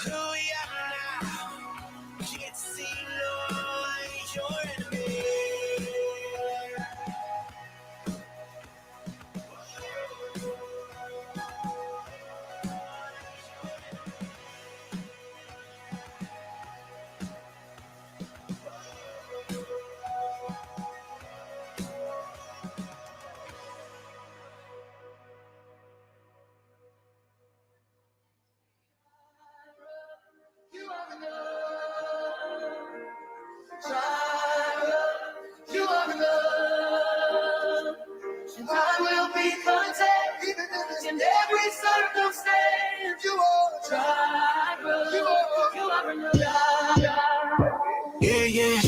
who we are now. Can't see no your enemy. You are enough, and I will be content in every circumstance. You are Jireh, you are enough. Yeah, yeah,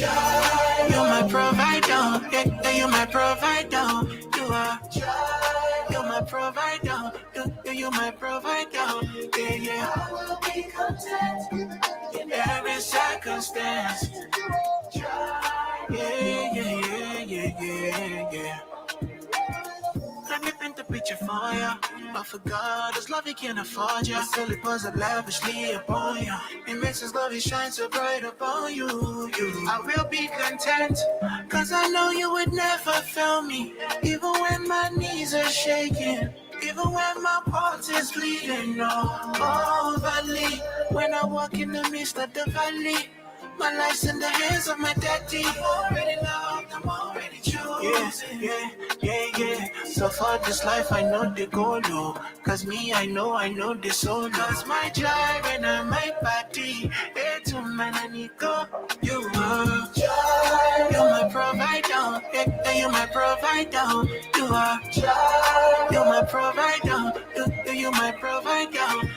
you're my provider. Yeah, you're my provider. You are. You're my provider. You're my provider. Yeah, yeah. I will be content In every circumstance. Yeah, yeah, yeah, yeah, yeah. Let me paint the picture for ya. But for God, His love He can't afford ya. His only pours up lavishly upon ya. He makes His glory shine so bright upon you. I will be content, cause I know You would never fail me. Even when my knees are shaking, even when my heart is bleeding, oh, valley. When I walk in the midst of the valley, my life's in the hands of my daddy. I'm already loved, I'm already chosen. Yeah. So for this life, I know the goal, cause me, I know the soul. Cause my drive and my body, to man, I need go. You are, you're my provider. Yeah, you're my provider. You are, you're my provider. You're my provider.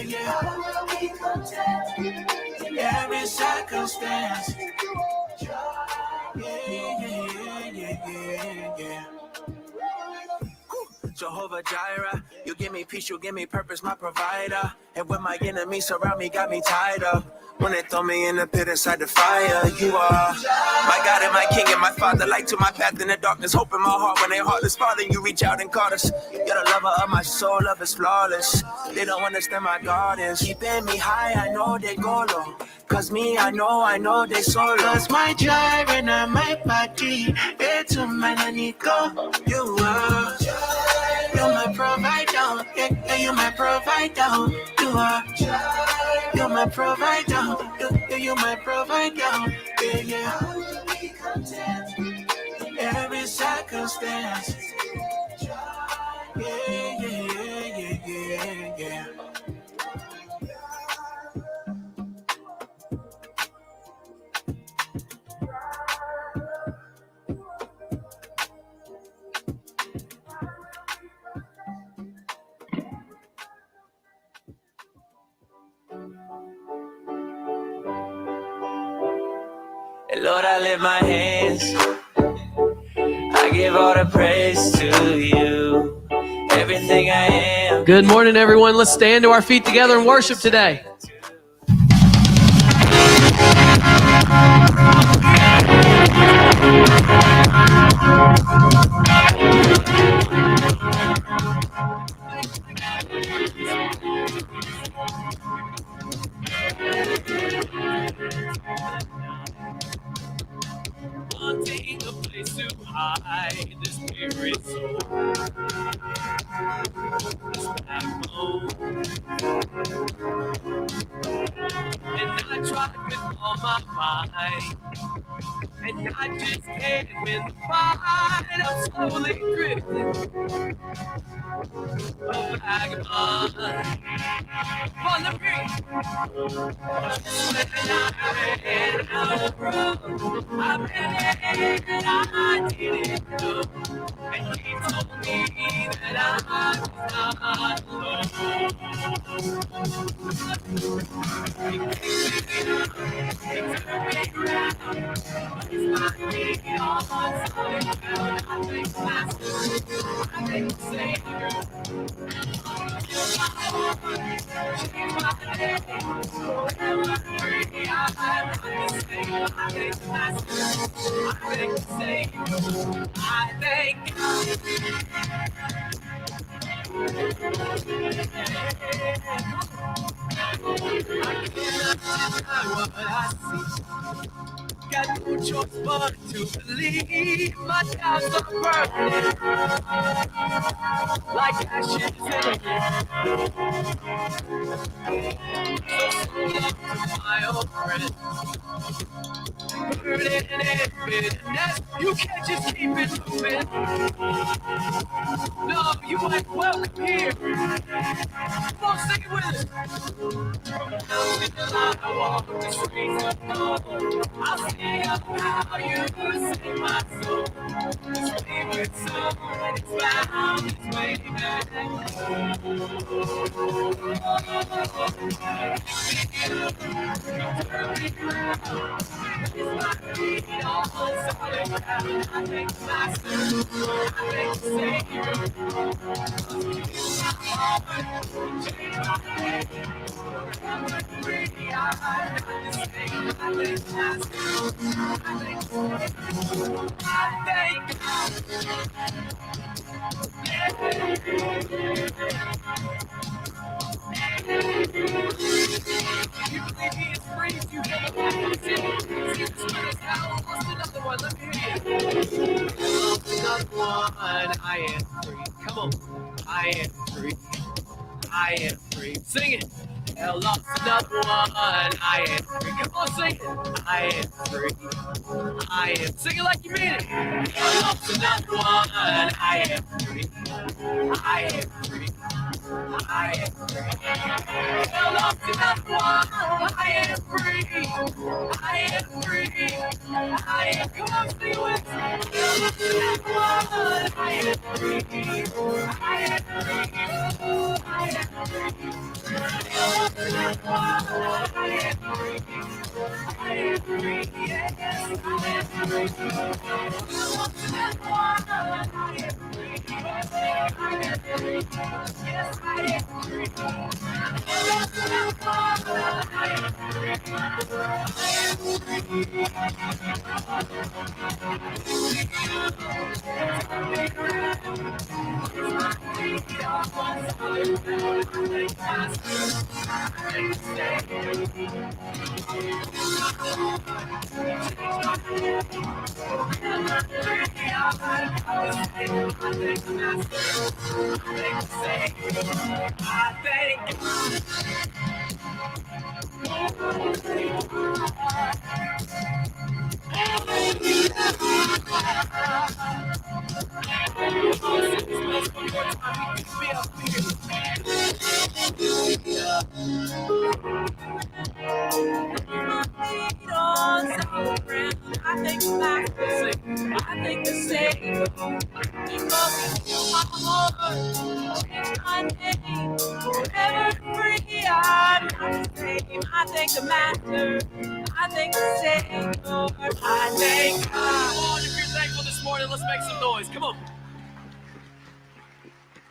Yeah. I will be content In every circumstance. Yeah. Jehovah Jireh, You give me peace, You give me purpose, my provider. And when my enemies surround me, got me tied up. When they throw me in the pit inside the fire, You are my God and my King and my Father. Light to my path in the darkness, hope in my heart when they heartless. Father, You reach out and caught us. You're the lover of my soul, love is flawless. They don't understand my gardens. Keeping me high, I know they go low. Cause me, I know they solo. Cause my drive and my body, it's a man I need go. You are, you're my provider. Yeah, you're my provider. You are, you're my provider. You're my provider. Yeah. I will be content In every circumstance. Yeah. Lord, I lift my hands. I give all the praise to You. Everything I am. Good morning, everyone. Let's stand to our feet together and worship today. Wanting a place to hide the spirit soul. And I tried with all my might, and I just can't win the fight. I'm slowly drifting, a vagabond on the beat. When I ran out of road, I ran and I didn't know. And He told me that I was not alone. He picked me up, He turned me around. It's my feet on solid ground. I thank Master, I thank Savior. Change my name, forever free. I thank Master, I thank Savior. I thank God. What I see. Got no choice but to believe. My doubts are burning like ashes in a wind. So my old friend, burden and bitterness, you can't just keep it moving. No, you ain't welcome here. Come on, sing it with us. I walk the streets of gold. I'll sing of how you save my soul. This favorite song, it's found its way back. It's my feet on solid ground. I thank my soul. I thank the Savior. Change my name. I'm free. I am free. Come on. I am free. I am free. Sing it. I lost another one. I am free. Come on, sing it. I am free. I am. Sing it like you mean it. I lost another one. I am free. I am free. I am free. I lost another one. I am free. I am free. I am. Come on, sing it with me. I lost another one. I am free. I am free. I am free.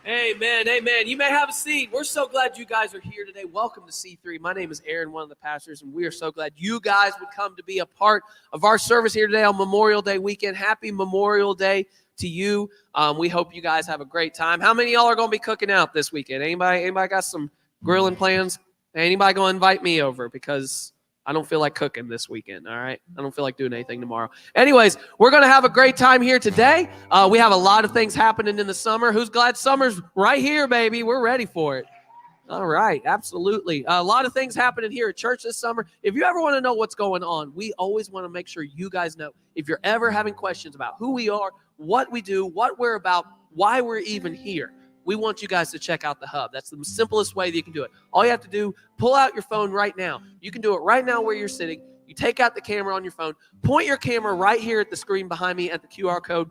Amen, amen. You may have a seat. We're so glad you guys are here today. Welcome to C3. My name is Aaron, one of the pastors, and we are so glad you guys would come to be a part of our service here today on Memorial Day weekend. Happy Memorial Day to you. We hope you guys have a great time. How many of y'all are going to be cooking out this weekend? Anybody got some grilling plans? Anybody going to invite me over? Because I don't feel like cooking this weekend, all right? I don't feel like doing anything tomorrow. Anyways, we're going to have a great time here today. We have a lot of things happening in the summer. Who's glad summer's right here, baby? We're ready for it. All right, absolutely. A lot of things happening here at church this summer. If you ever want to know what's going on, we always want to make sure you guys know. If you're ever having questions about who we are, what we do, what we're about, why we're even here, we want you guys to check out the Hub. That's the simplest way that you can do it. All you have to do, pull out your phone right now. You can do it right now where you're sitting. You take out the camera on your phone, point your camera right here at the screen behind me at the QR code.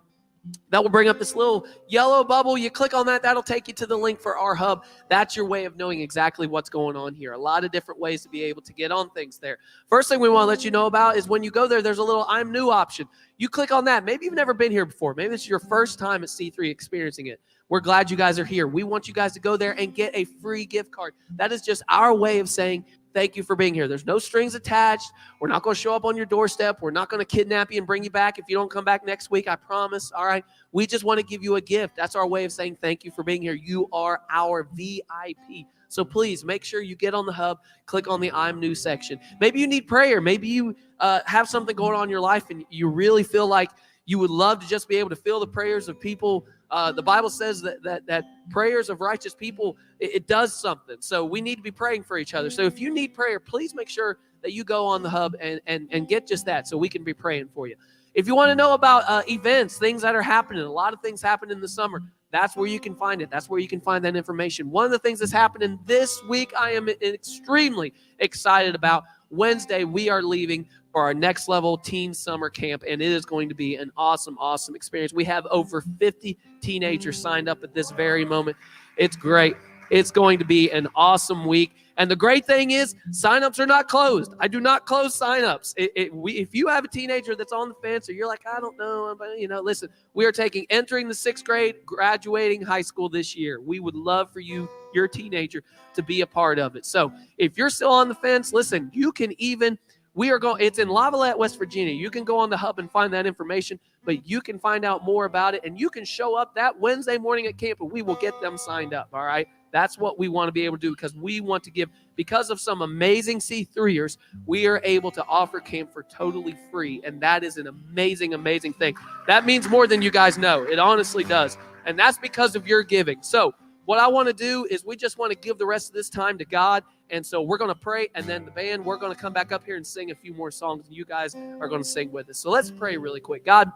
That will bring up this little yellow bubble. You click on that. That'll take you to the link for our Hub. That's your way of knowing exactly what's going on here. A lot of different ways to be able to get on things there. First thing we want to let you know about is when you go there, there's a little I'm new option. You click on that. Maybe you've never been here before. Maybe it's your first time at C3 experiencing it. We're glad you guys are here. We want you guys to go there and get a free gift card. That is just our way of saying thank you for being here. There's no strings attached. We're not going to show up on your doorstep. We're not going to kidnap you and bring you back if you don't come back next week, I promise. All right. We just want to give you a gift. That's our way of saying thank you for being here. You are our VIP. So please make sure you get on the hub, click on the I'm New section. Maybe you need prayer. Maybe you have something going on in your life and you really feel like you would love to just be able to feel the prayers of people. The Bible says that prayers of righteous people, it does something. So we need to be praying for each other. So if you need prayer, please make sure that you go on the hub and get just that so we can be praying for you. If you want to know about events, things that are happening, a lot of things happen in the summer. That's where you can find it. That's where you can find that information. One of the things that's happening this week, I am extremely excited about. Wednesday, we are leaving for our next level teen summer camp, and it is going to be an awesome, awesome experience. We have over 50 teenagers signed up at this very moment. It's great. It's going to be an awesome week. And the great thing is, signups are not closed. I do not close signups. If you have a teenager that's on the fence or you're like, I don't know, but listen, we are entering the 6th grade, graduating high school this year. We would love for you, your teenager, to be a part of it. So if you're still on the fence, listen, you can it's in Lavalette, West Virginia. You can go on the hub and find that information, but you can find out more about it, and you can show up that Wednesday morning at camp, and we will get them signed up, all right? That's what we want to be able to do because we want to give, because of some amazing C3ers, we are able to offer camp for totally free, and that is an amazing, amazing thing. That means more than you guys know. It honestly does, and that's because of your giving. So what I want to do is we just want to give the rest of this time to God, and so we're going to pray, and then the band, we're going to come back up here and sing a few more songs, and you guys are going to sing with us. So let's pray really quick. God,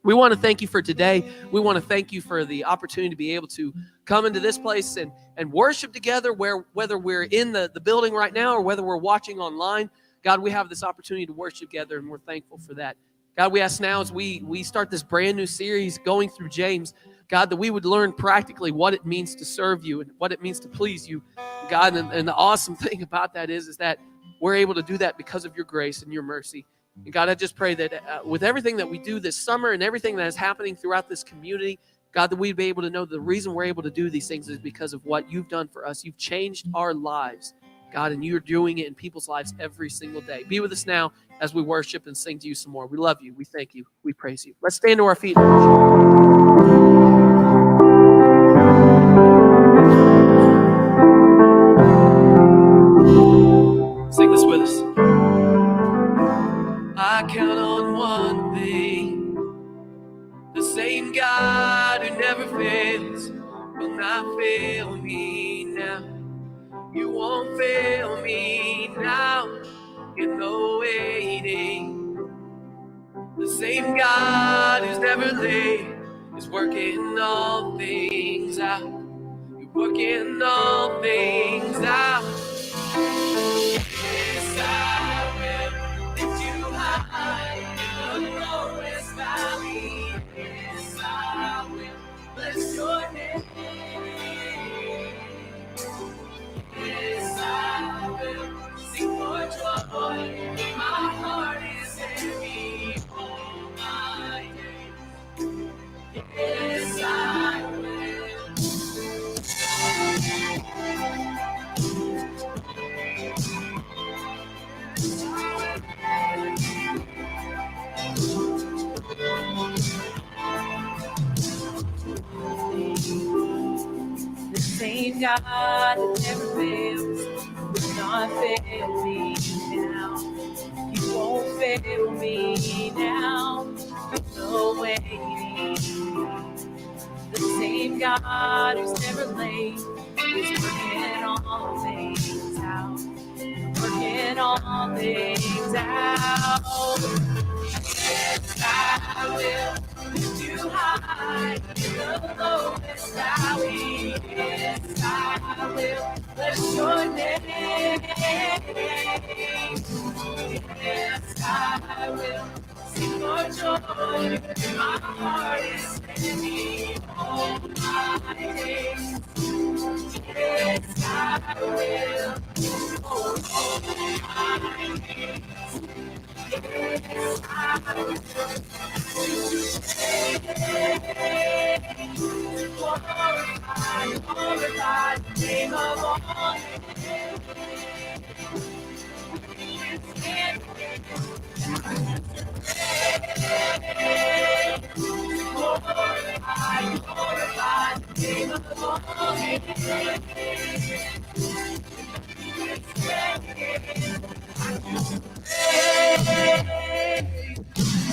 we want to thank you for today. We want to thank you for the opportunity to be able to come into this place and worship together, whether we're in the building right now or whether we're watching online. God, we have this opportunity to worship together, and we're thankful for that. God, we ask now as we start this brand new series going through James, God, that we would learn practically what it means to serve you and what it means to please you, God. And the awesome thing about that is that we're able to do that because of your grace and your mercy. And God, I just pray that with everything that we do this summer and everything that is happening throughout this community, God, that we'd be able to know the reason we're able to do these things is because of what you've done for us. You've changed our lives, God, and you're doing it in people's lives every single day. Be with us now as we worship and sing to you some more. We love you. We thank you. We praise you. Let's stand to our feet and worship. Sing this with us. I count on one thing. The same God who never fails will not fail me now. You won't fail me now in the waiting. The same God who's never late is working all things out. You're working all things out. Yes, I will lift you high in the lowest valley. Yes, I will bless your name. Yes, I will sing for joy. My heart is heavy all my days. Yes, I will. The same God that never fails will not fail me now. He won't fail me now. No waiting. The same God who's never late is working all things out. Working all things out. Yes, I will lift you high in the lowest valley. Yes, I will bless your name. Yes, I will sing for joy. My heart is heavy all my days. Yes, I will. Oh, my days. Yes, I will. Glorify the name of all.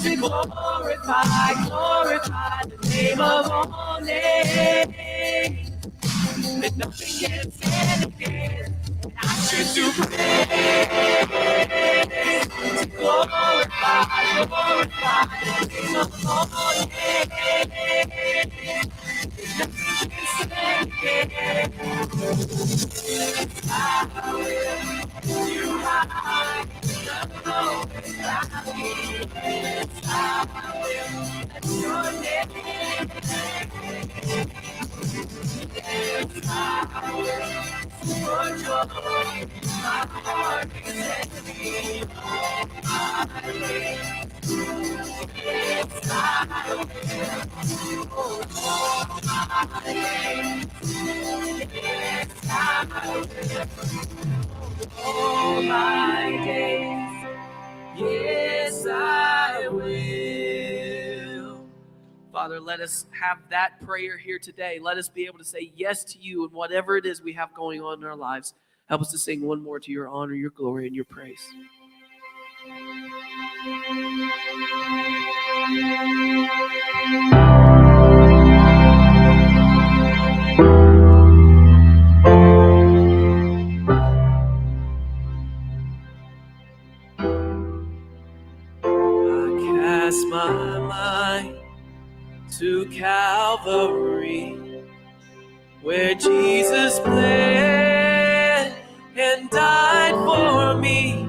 To glorify the name of all names. That nothing can stand against. And I should do praise. To glorify the name of all names. Nothing can stand against. I will you high. All my days, yes, I will. Father, let us have that prayer here today. Let us be able to say yes to you and whatever it is we have going on in our lives. Help us to sing one more to your honor, your glory, and your praise. Cast my mind to Calvary, where Jesus bled and died for me.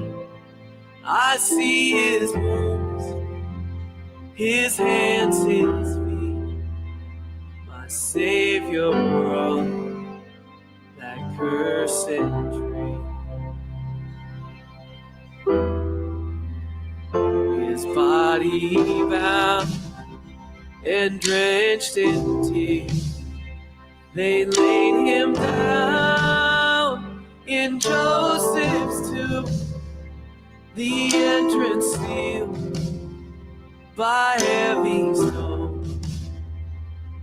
I see his wounds, his hands, his feet. My Savior brought that cursed tree. His body bound and drenched in tears, they laid him down in Joseph's tomb, the entrance sealed by heavy stone.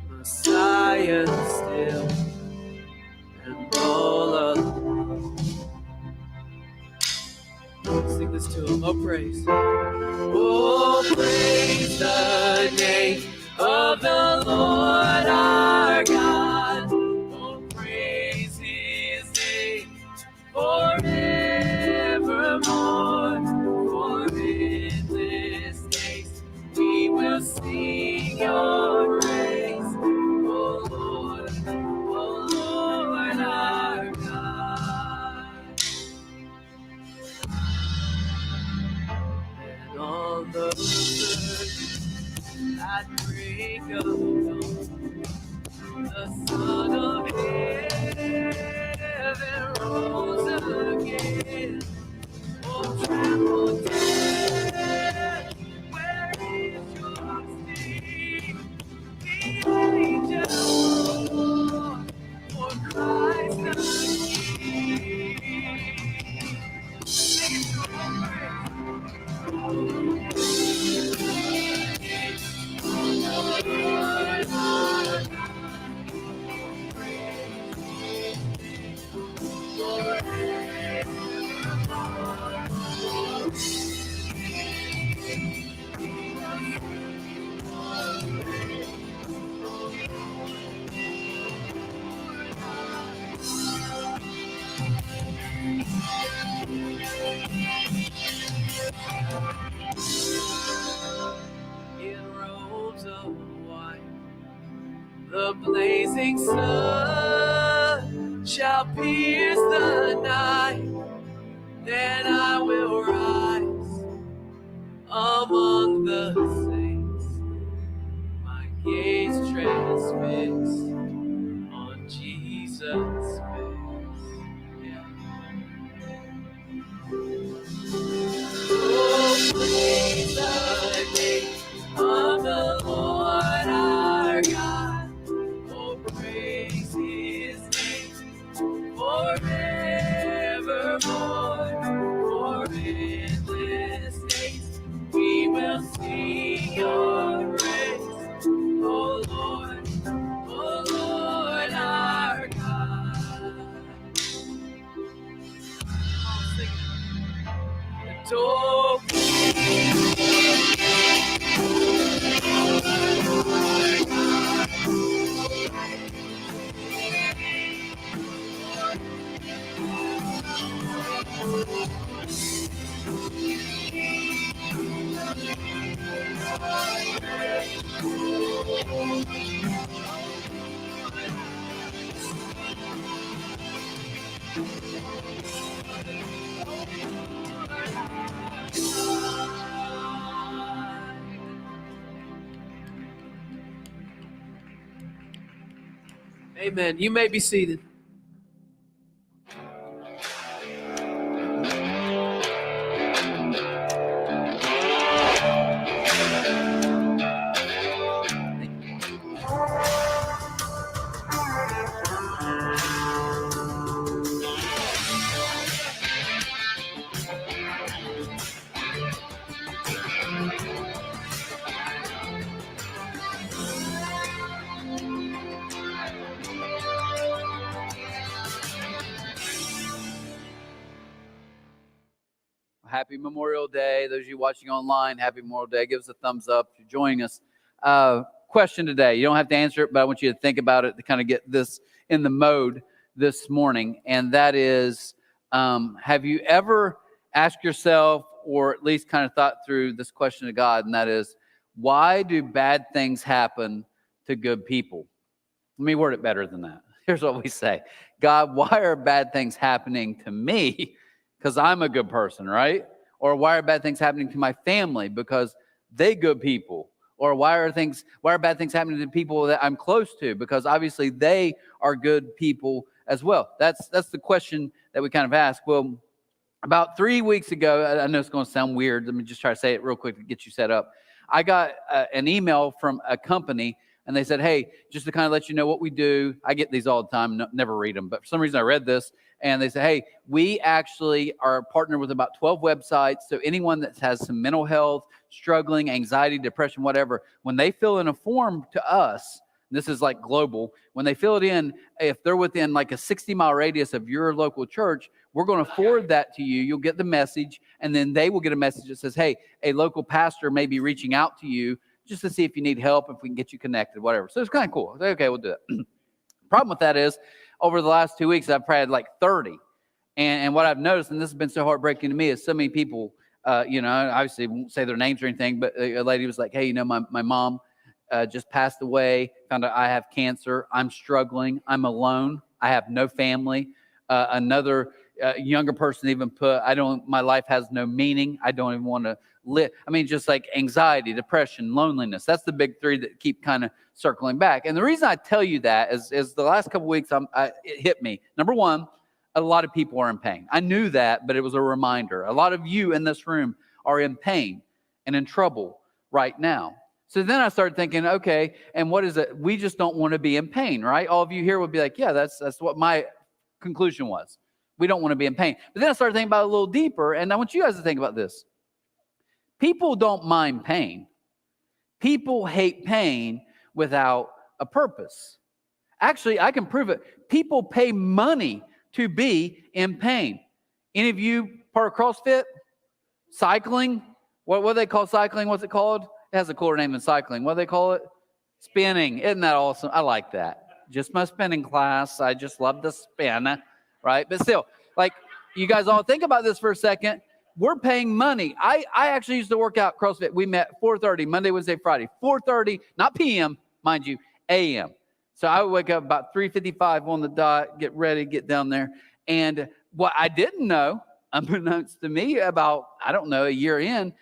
Messiah still and all alone. Sing this to him. Oh, praise. Oh, praise the name of the Lord our God. Oh, praise his name forevermore. For endless days we will sing your praise. Oh, Lord our God. And on the at break of dawn, the Son of Heaven rose again. Oh, tremble death, where is your sting? The angels roar for Christ the King. Sing it to him, in robes of white, the blazing sun shall pierce the night. Then I will rise among the saints, my gaze transfixed on Jesus' face. Yeah. Oh, praise the name of the Lord our God. Oh, praise his name forevermore. For endless will sing your praise, oh Lord our God. Oh, sing it. Adore. Amen. You may be seated. Happy Memorial Day. Those of you watching online, happy Memorial Day. Give us a thumbs up if you're joining us. Question today. You don't have to answer it, but I want you to think about it to kind of get this in the mode this morning. And that is, have you ever asked yourself, or at least kind of thought through this question to God, and that is, why do bad things happen to good people? Let me word it better than that. Here's what we say. God, why are bad things happening to me? Because I'm a good person, right? Or why are bad things happening to my family? Because they good people. Or why are bad things happening to people that I'm close to? Because obviously they are good people as well. That's the question that we kind of ask. Well, about 3 weeks ago, I know it's going to sound weird. Let me just try to say it real quick to get you set up. I got an email from a company, and they said, hey, just to kind of let you know what we do. I get these all the time, never read them. But for some reason, I read this. And they say, hey, we actually are partnered with about 12 websites. So anyone that has some mental health, struggling, anxiety, depression, whatever, when they fill in a form to us, this is like global, when they fill it in, if they're within like a 60-mile radius of your local church, we're going to forward that to you. You'll get the message, and then they will get a message that says, hey, a local pastor may be reaching out to you just to see if you need help, if we can get you connected, whatever. So it's kind of cool. I say, okay, we'll do that. Problem with that is, over the last 2 weeks, I've probably had like 30. And what I've noticed, and this has been so heartbreaking to me, is so many people, obviously won't say their names or anything, but a lady was like, hey, my mom just passed away, found out I have cancer. I'm struggling. I'm alone. I have no family. Another younger person even put, my life has no meaning. I don't even want to live. I mean, just like anxiety, depression, loneliness. That's the big three that keep kind of circling back. And the reason I tell you that is the last couple of weeks, it hit me. Number one, a lot of people are in pain. I knew that, but it was a reminder. A lot of you in this room are in pain and in trouble right now. So then I started thinking, okay, and what is it? We just don't want to be in pain, right? All of you here would be like, yeah, that's what my conclusion was. We don't want to be in pain. But then I started thinking about it a little deeper, and I want you guys to think about this. People don't mind pain. People hate pain without a purpose. Actually, I can prove it. People pay money to be in pain. Any of you part of CrossFit? Cycling? What do they call cycling? What's it called? It has a cooler name than cycling. What do they call it? Spinning. Isn't that awesome? I like that. Just my spinning class. I just love to spin, right? But still, like, you guys all think about this for a second. We're paying money. I actually used to work out CrossFit. We met 4:30, Monday, Wednesday, Friday. 4:30, not p.m., mind you, a.m. So I would wake up about 3:55 on the dot, get ready, get down there. And what I didn't know, unbeknownst to me, about, I don't know, a year in,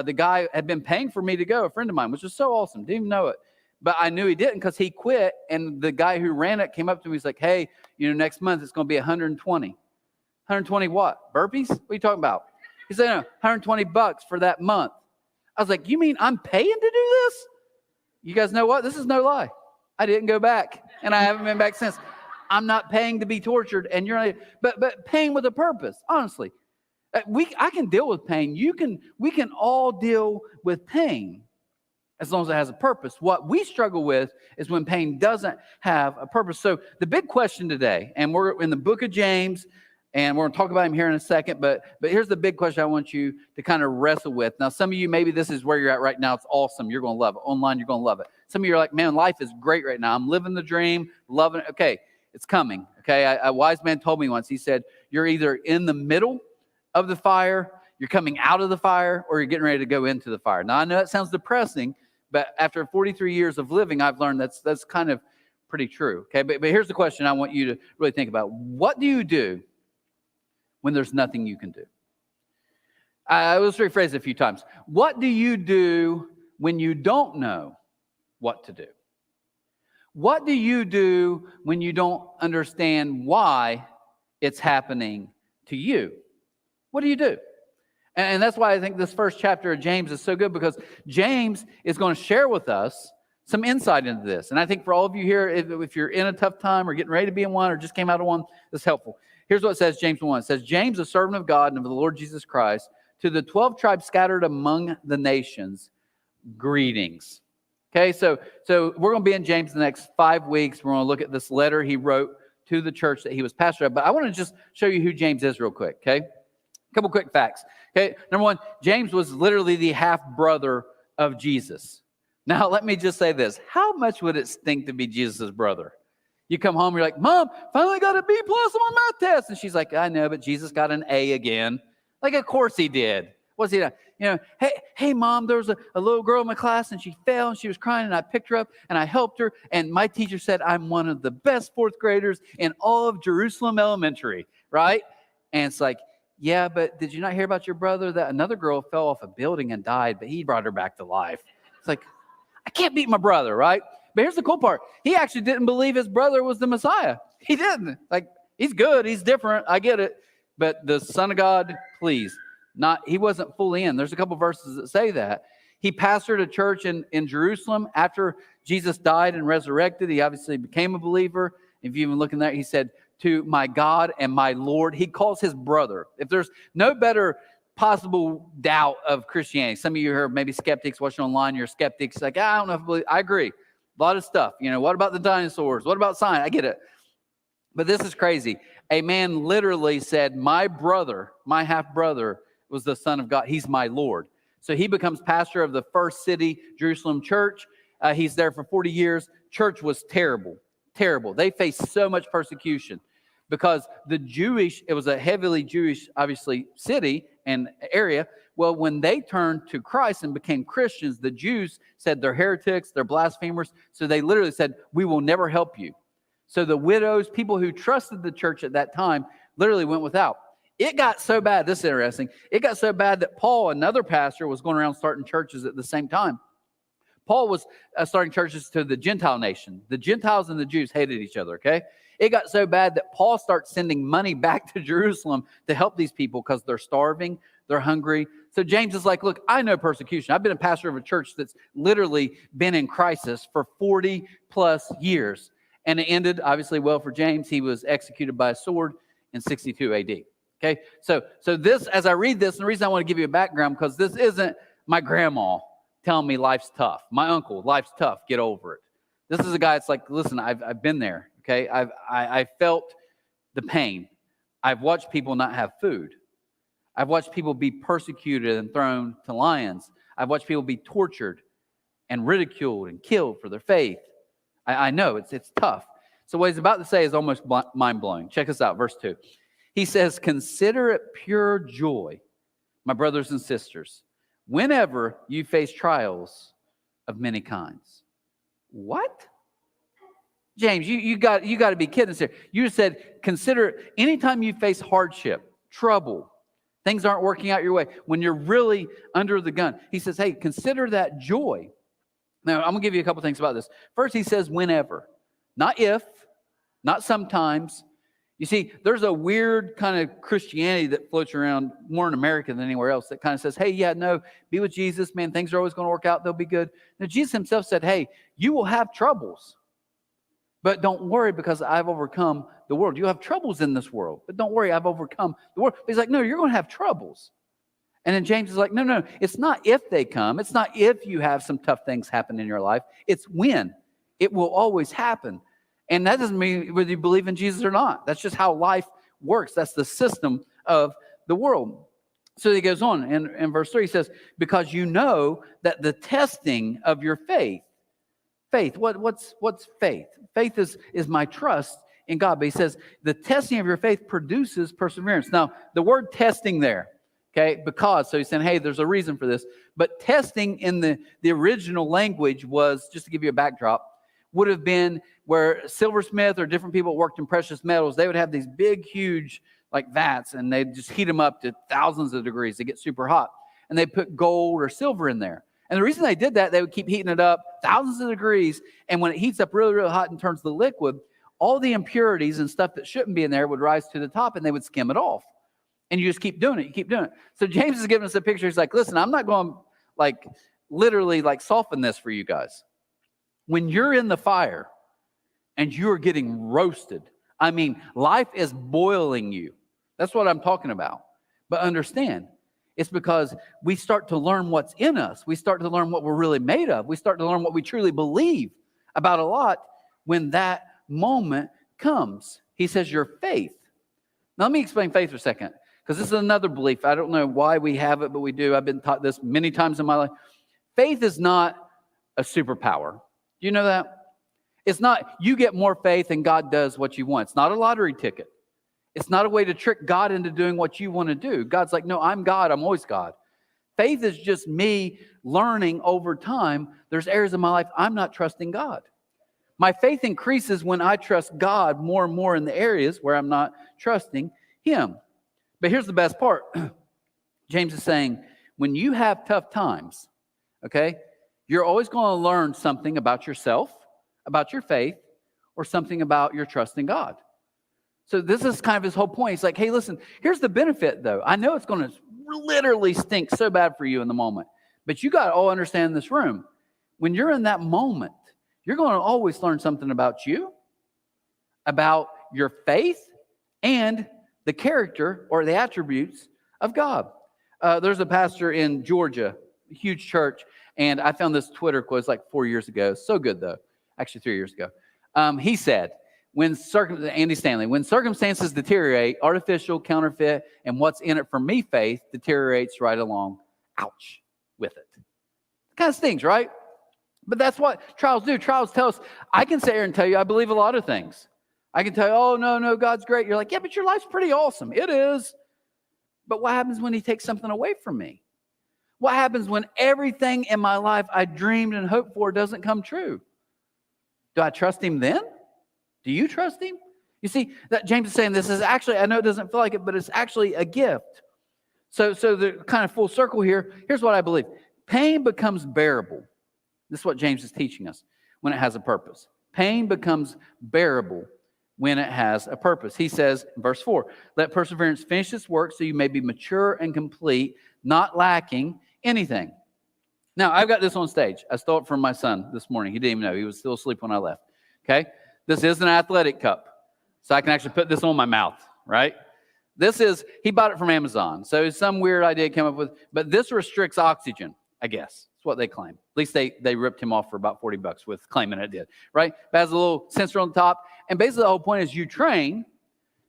the guy had been paying for me to go, a friend of mine, which was so awesome. Didn't even know it. But I knew he didn't because he quit. And the guy who ran it came up to me. He's like, hey, next month it's going to be 120. 120 what? Burpees? What are you talking about? He said, no, $120 for that month. I was like, you mean I'm paying to do this? You guys know what? This is no lie. I didn't go back, and I haven't been back since. I'm not paying to be tortured, and you're not, but paying with a purpose, honestly. I can deal with pain. We can all deal with pain as long as it has a purpose. What we struggle with is when pain doesn't have a purpose. So the big question today, and we're in the book of James, and we're going to talk about him here in a second, but here's the big question I want you to kind of wrestle with. Now, some of you, maybe this is where you're at right now. It's awesome. You're going to love it. Online, you're going to love it. Some of you are like, man, life is great right now. I'm living the dream, loving it. Okay, it's coming. Okay, a wise man told me once, he said, you're either in the middle of the fire, you're coming out of the fire, or you're getting ready to go into the fire. Now, I know that sounds depressing, but after 43 years of living, I've learned that's kind of pretty true. Okay, but here's the question I want you to really think about. What do you do when there's nothing you can do? Let's rephrase it a few times. What do you do when you don't know what to do? What do you do when you don't understand why it's happening to you? What do you do? And that's why I think this first chapter of James is so good, because James is going to share with us some insight into this. And I think for all of you here, if you're in a tough time or getting ready to be in one or just came out of one, that's helpful. Here's what it says, James 1. It says, James, a servant of God and of the Lord Jesus Christ, to the 12 tribes scattered among the nations, greetings. Okay, so we're going to be in James the next 5 weeks. We're going to look at this letter he wrote to the church that he was pastor of. But I want to just show you who James is real quick, okay? A couple quick facts. Okay, number one, James was literally the half-brother of Jesus. Now, let me just say this. How much would it stink to be Jesus' brother? You come home, you're like, Mom, finally got a B+ on my math test. And she's like, I know, but Jesus got an A again. Like, of course he did. What's he done? You know, hey, Mom, there was a little girl in my class and she fell and she was crying and I picked her up and I helped her. And my teacher said, I'm one of the best fourth graders in all of Jerusalem Elementary, right? And it's like, yeah, but did you not hear about your brother? That another girl fell off a building and died, but he brought her back to life. It's like, I can't beat my brother, right? But here's the cool part. He actually didn't believe his brother was the Messiah. He didn't. Like, he's good. He's different. I get it. But the Son of God, please, he wasn't fully in. There's a couple verses that say that. He pastored a church in Jerusalem after Jesus died and resurrected. He obviously became a believer. If you even look in there, he said, to my God and my Lord. He calls his brother. If there's no better possible doubt of Christianity, some of you are maybe skeptics watching online, you're skeptics, like, I don't know if I believe. I agree. A lot of stuff. You know, what about the dinosaurs? What about science? I get it. But this is crazy. A man literally said, my brother, my half-brother, was the Son of God. He's my Lord. So he becomes pastor of the First City Jerusalem church. He's there for 40 years. Church was terrible. Terrible. They faced so much persecution because it was a heavily Jewish, obviously, city and area. Well, when they turned to Christ and became Christians, the Jews said they're heretics, they're blasphemers. So they literally said, we will never help you. So the widows, people who trusted the church at that time, literally went without. It got so bad, this is interesting, it got so bad that Paul, another pastor, was going around starting churches at the same time. Paul was starting churches to the Gentile nation. The Gentiles and the Jews hated each other, okay? It got so bad that Paul starts sending money back to Jerusalem to help these people because they're starving, they're hungry. So James is like, look, I know persecution. I've been a pastor of a church that's literally been in crisis for 40 plus years. And it ended, obviously, well for James. He was executed by a sword in 62 AD. Okay, so this, as I read this, and the reason I want to give you a background, because this isn't my grandma telling me life's tough. My uncle, life's tough, get over it. This is a guy that's like, listen, I've been there, okay? I felt the pain. I've watched people not have food. I've watched people be persecuted and thrown to lions. I've watched people be tortured and ridiculed and killed for their faith. I know, it's tough. So what he's about to say is almost mind-blowing. Check this out, verse 2. He says, consider it pure joy, my brothers and sisters, whenever you face trials of many kinds. What? James, you got to be kidding us here. You said, consider anytime you face hardship, trouble, things aren't working out your way, when you're really under the gun. He says, hey, consider that joy. Now, I'm going to give you a couple things about this. First, he says, whenever. Not if, not sometimes. You see, there's a weird kind of Christianity that floats around more in America than anywhere else that kind of says, hey, yeah, no, be with Jesus, man. Things are always going to work out. They'll be good. Now, Jesus himself said, hey, you will have troubles, But don't worry, because I've overcome the world. You have troubles in this world, but don't worry, I've overcome the world. He's like, no, you're going to have troubles. And then James is like, no, it's not if they come. It's not if you have some tough things happen in your life. It's when. It will always happen. And that doesn't mean whether you believe in Jesus or not. That's just how life works. That's the system of the world. So he goes on in verse 3, he says, because you know that the testing of your faith, what's faith? Faith is my trust in God. But he says, the testing of your faith produces perseverance. Now, the word testing there, okay, because, so he's saying, hey, there's a reason for this. But testing in the original language was, just to give you a backdrop, would have been where silversmith or different people worked in precious metals. They would have these big, huge, like vats, and they'd just heat them up to thousands of degrees. They get super hot. And they put gold or silver in there. And the reason they did that, they would keep heating it up thousands of degrees. And when it heats up really, really hot and turns to liquid, all the impurities and stuff that shouldn't be in there would rise to the top, and they would skim it off. And you just keep doing it. You keep doing it. So James is giving us a picture. He's like, listen, I'm not going to like literally like soften this for you guys. When you're in the fire and you're getting roasted, I mean, life is boiling you. That's what I'm talking about. But understand, it's because we start to learn what's in us. We start to learn what we're really made of. We start to learn what we truly believe about a lot when that moment comes. He says your faith. Now, let me explain faith for a second, because this is another belief. I don't know why we have it, but we do. I've been taught this many times in my life. Faith is not a superpower. Do you know that? It's not you get more faith and God does what you want. It's not a lottery ticket. It's not a way to trick God into doing what you want to do. God's like, no, I'm God. I'm always God. Faith is just me learning over time. There's areas of my life I'm not trusting God. My faith increases when I trust God more and more in the areas where I'm not trusting Him. But here's the best part. James is saying, when you have tough times, okay, you're always going to learn something about yourself, about your faith, or something about your trust in God. So this is kind of his whole point. He's like, hey, listen, here's the benefit, though. I know it's going to literally stink so bad for you in the moment, but you got to all understand in this room. When you're in that moment, you're going to always learn something about you, about your faith, and the character or the attributes of God. There's a pastor in Georgia, a huge church, and I found this Twitter quote like 4 years ago. So good, though. Actually, 3 years ago. He said, Andy Stanley, when circumstances deteriorate, artificial, counterfeit, and what's in it for me, faith, deteriorates right along. Ouch, with it. It kind of stings, right? But that's what trials do. Trials tell us, I can sit here and tell you I believe a lot of things. I can tell you, oh, no, God's great. You're like, yeah, but your life's pretty awesome. It is. But what happens when He takes something away from me? What happens when everything in my life I dreamed and hoped for doesn't come true? Do I trust Him then? Do you trust Him? You see, that James is saying this is actually, I know it doesn't feel like it, but it's actually a gift. So the kind of full circle here, here's what I believe. Pain becomes bearable. This is what James is teaching us when it has a purpose. Pain becomes bearable when it has a purpose. He says, in verse 4, let perseverance finish its work so you may be mature and complete, not lacking anything. Now, I've got this on stage. I stole it from my son this morning. He didn't even know. He was still asleep when I left. Okay? This is an athletic cup. So I can actually put this on my mouth, right? He bought it from Amazon. So it's some weird idea he came up with. But this restricts oxygen, I guess. That's what they claim. At least they ripped him off for about $40 with claiming it did, right? But it has a little sensor on the top. And basically the whole point is you train.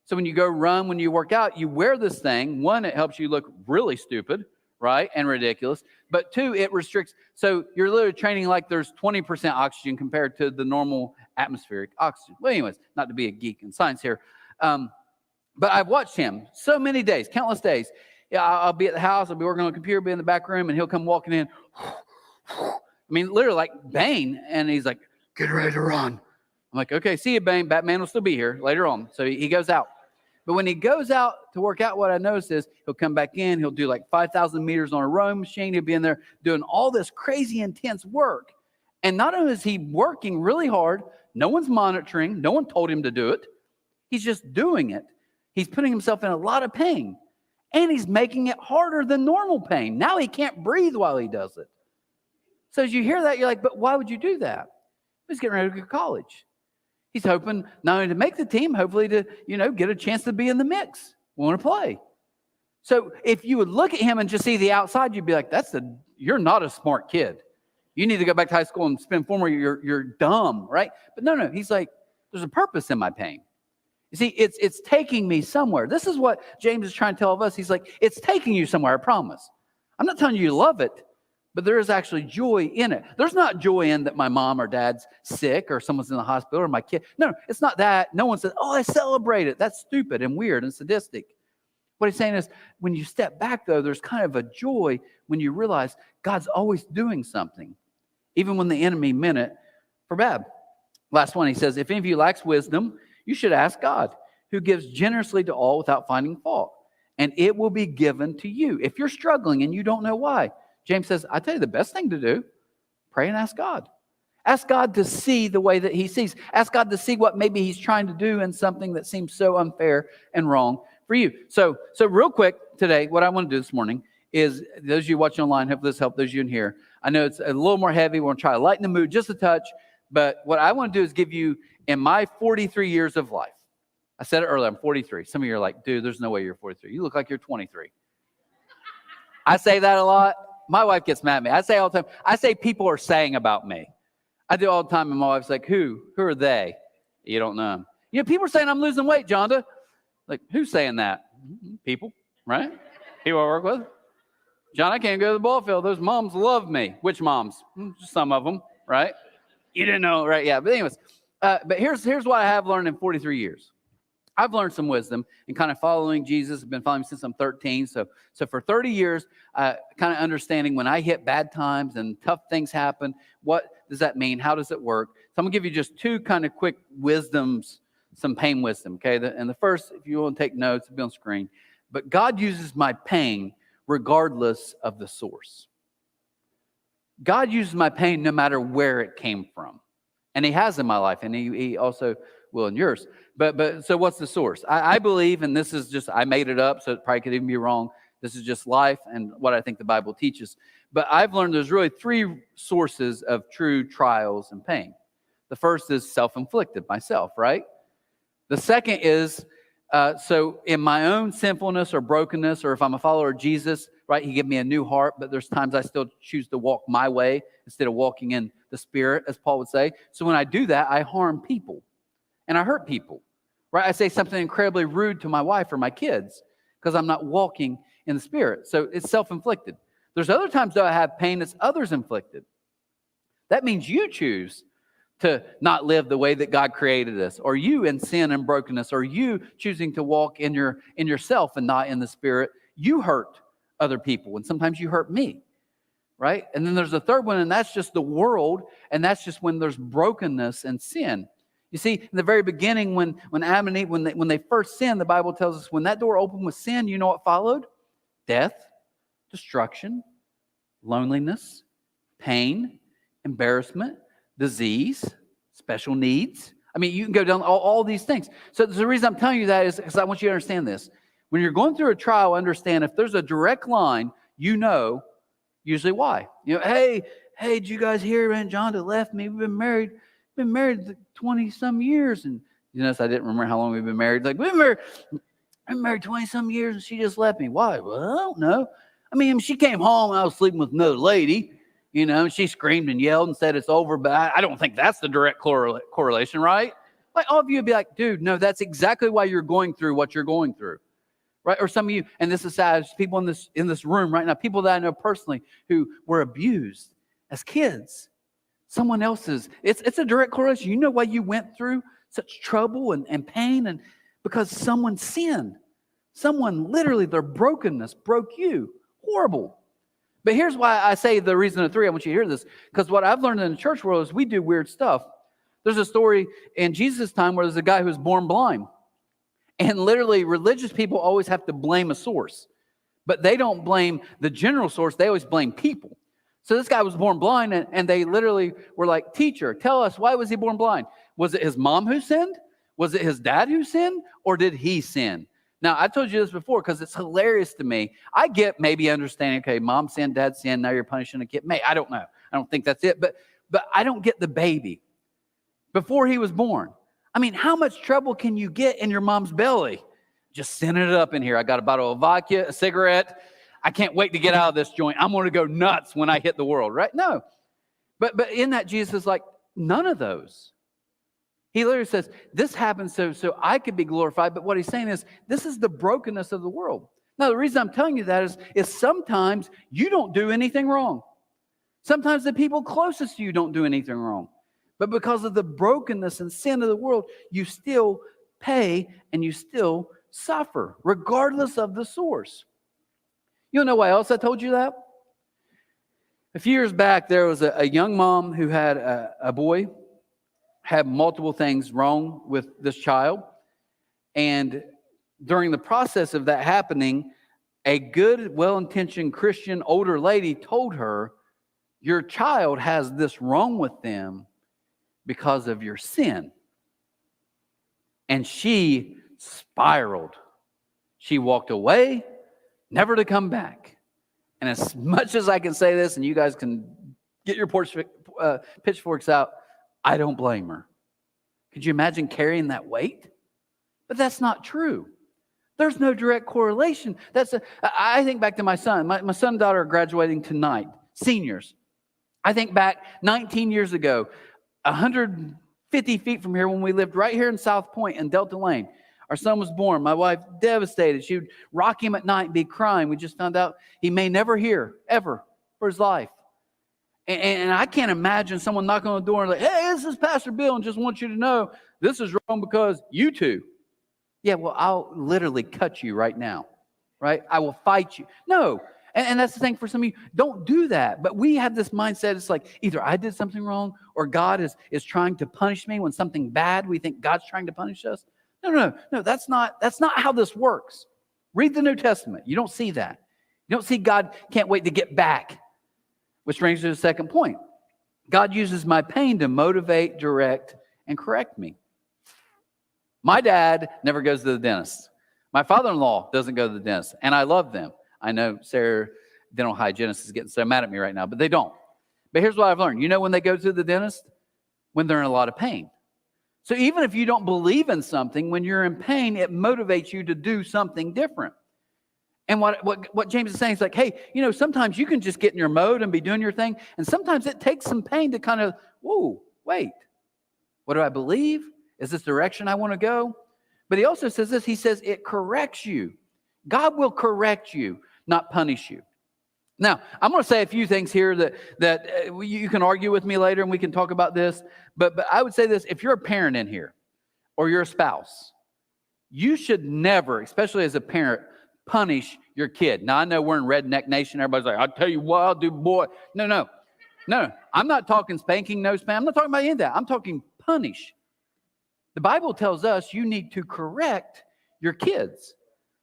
So when you go run, when you work out, you wear this thing. One, it helps you look really stupid, right? And ridiculous. But two, it restricts. So you're literally training like there's 20% oxygen compared to the normal atmospheric oxygen. Well, anyways, not to be a geek in science here. But I've watched him so many days, countless days. Yeah, I'll be at the house. I'll be working on a computer, be in the back room, and he'll come walking in. I mean, literally like Bane. And he's like, get ready to run. I'm like, okay, see you, Bane. Batman will still be here later on. So he goes out. But when he goes out to work out, what I noticed is he'll come back in. He'll do like 5,000 meters on a rowing machine. He'll be in there doing all this crazy intense work. And not only is he working really hard, no one's monitoring. No one told him to do it. He's just doing it. He's putting himself in a lot of pain. And he's making it harder than normal pain. Now he can't breathe while he does it. So as you hear that, you're like, but why would you do that? He's getting ready to go to college. He's hoping not only to make the team, hopefully to, get a chance to be in the mix, want to play. So if you would look at him and just see the outside, you'd be like, you're not a smart kid. You need to go back to high school and spend 4 more years. You're dumb, right? But no. He's like, there's a purpose in my pain. You see, it's taking me somewhere. This is what James is trying to tell us. He's like, it's taking you somewhere, I promise. I'm not telling you you love it, but there is actually joy in it. There's not joy in that my mom or dad's sick or someone's in the hospital or my kid. No, it's not that. No one says, oh, I celebrate it. That's stupid and weird and sadistic. What he's saying is when you step back, though, there's kind of a joy when you realize God's always doing something, even when the enemy meant it for bad. Last one, he says, if any of you lacks wisdom, you should ask God, who gives generously to all without finding fault, and it will be given to you. If you're struggling and you don't know why, James says, I tell you the best thing to do, pray and ask God. Ask God to see the way that he sees. Ask God to see what maybe he's trying to do in something that seems so unfair and wrong for you. So real quick today, what I want to do this morning is, those of you watching online, hopefully this helps those of you in here. I know it's a little more heavy. We're going to try to lighten the mood just a touch. But what I want to do is give you, in my 43 years of life, I said it earlier, I'm 43. Some of you are like, dude, there's no way you're 43. You look like you're 23. I say that a lot. My wife gets mad at me. I say all the time, I say people are saying about me. I do all the time, and my wife's like, who? Who are they? You don't know them. People are saying I'm losing weight, Jonda. Like, who's saying that? People, right? People I work with. John, I can't go to the ball field. Those moms love me. Which moms? Some of them, right? You didn't know, right? Yeah, but anyways. But here's what I have learned in 43 years. I've learned some wisdom in kind of following Jesus. I've been following him since I'm 13. So for 30 years, kind of understanding when I hit bad times and tough things happen, what does that mean? How does it work? So I'm going to give you just 2 kind of quick wisdoms, some pain wisdom, okay? And the first, if you want to take notes, it'll be on screen. But God uses my pain regardless of the source. God uses my pain no matter where it came from. And he has in my life, and he also will in yours. But so what's the source? I believe, and this is just, I made it up, so it probably could even be wrong. This is just life and what I think the Bible teaches. But I've learned there's really 3 sources of true trials and pain. The first is self-inflicted, myself, right? The second is, so in my own sinfulness or brokenness, or if I'm a follower of Jesus, right, he gave me a new heart, but there's times I still choose to walk my way instead of walking in the Spirit, as Paul would say. So when I do that, I harm people and I hurt people, right? I say something incredibly rude to my wife or my kids because I'm not walking in the Spirit. So it's self-inflicted. There's other times, though, I have pain that's others inflicted. That means you choose to not live the way that God created us, or you in sin and brokenness, or you choosing to walk in yourself and not in the Spirit. You hurt other people, and sometimes you hurt me, right? And then there's a third one, and that's just the world, and that's just when there's brokenness and sin. You see, in the very beginning, when Adam and Eve, when they first sinned, the Bible tells us when that door opened with sin, you know what followed? Death, destruction, loneliness, pain, embarrassment, disease, special needs. I mean, you can go down all these things. So the reason I'm telling you that is because I want you to understand this. When you're going through a trial, understand if there's a direct line, you know usually why. Hey, did you guys hear when Jonda left me? We've been married 20-some years. And you notice I didn't remember how long we've been married. Like, we've been married 20-some years and she just left me. Why? Well, I don't know. I mean, she came home and I was sleeping with another lady. She screamed and yelled and said it's over, but I don't think that's the direct correlation, right? Like, all of you would be like, dude, no, that's exactly why you're going through what you're going through, right? Or some of you, and this is sad, there's people in this room right now, people that I know personally who were abused as kids. Someone else's, it's a direct correlation. You know why you went through such trouble and pain, and because someone sinned. Someone literally, their brokenness broke you. Horrible. But here's why I say the reason of 3. I want you to hear this. Because what I've learned in the church world is we do weird stuff. There's a story in Jesus' time where there's a guy who was born blind. And literally, religious people always have to blame a source. But they don't blame the general source. They always blame people. So this guy was born blind, and they literally were like, teacher, tell us, why was he born blind? Was it his mom who sinned? Was it his dad who sinned? Or did he sin? Now, I told you this before because it's hilarious to me. I get maybe understanding, okay, mom sinned, dad sinned, now you're punishing a kid. I don't know. I don't think that's it. But I don't get the baby. Before he was born, I mean, how much trouble can you get in your mom's belly? Just sending it up in here. I got a bottle of vodka, a cigarette. I can't wait to get out of this joint. I'm going to go nuts when I hit the world, right? No. But in that, Jesus is like, none of those. He literally says, this happens so I could be glorified. But what he's saying is, this is the brokenness of the world. Now, the reason I'm telling you that is sometimes you don't do anything wrong. Sometimes the people closest to you don't do anything wrong. But because of the brokenness and sin of the world, you still pay and you still suffer, regardless of the source. You know why else I told you that? A few years back, there was a young mom who had a boy, had multiple things wrong with this child. And during the process of that happening, a good, well-intentioned Christian older lady told her, your child has this wrong with them because of your sin. And she spiraled. She walked away, never to come back. And as much as I can say this, and you guys can get your pitchforks out, I don't blame her. Could you imagine carrying that weight? But that's not true. There's no direct correlation. I think back to my son. My son and daughter are graduating tonight, seniors. I think back 19 years ago, 150 feet from here when we lived right here in South Point in Delta Lane. Our son was born. My wife, devastated. She would rock him at night and be crying. We just found out he may never hear, ever, for his life. And I can't imagine someone knocking on the door and like, hey, this is Pastor Bill and just want you to know this is wrong because you two. Yeah, well, I'll literally cut you right now, right? I will fight you. No. And that's the thing for some of you. Don't do that. But we have this mindset. It's like either I did something wrong or God is trying to punish me when something bad. We think God's trying to punish us. No. That's not how this works. Read the New Testament. You don't see that. You don't see God can't wait to get back. Which brings me to the second point. God uses my pain to motivate, direct, and correct me. My dad never goes to the dentist. My father-in-law doesn't go to the dentist, and I love them. I know Sarah, dental hygienist, is getting so mad at me right now, but they don't. But here's what I've learned. You know when they go to the dentist? When they're in a lot of pain. So even if you don't believe in something, when you're in pain, it motivates you to do something different. And what James is saying is like, hey, sometimes you can just get in your mode and be doing your thing. And sometimes it takes some pain to kind of, whoa, wait. What do I believe? Is this direction I want to go? But he also says this. He says it corrects you. God will correct you, not punish you. Now, I'm going to say a few things here that you can argue with me later and we can talk about this. But I would say this. If you're a parent in here or you're a spouse, you should never, especially as a parent, punish your kid. Now, I know we're in Redneck Nation. Everybody's like, I'll tell you what I'll do, boy. No. I'm not talking spanking, no spank. I'm not talking about any of that. I'm talking punish. The Bible tells us you need to correct your kids.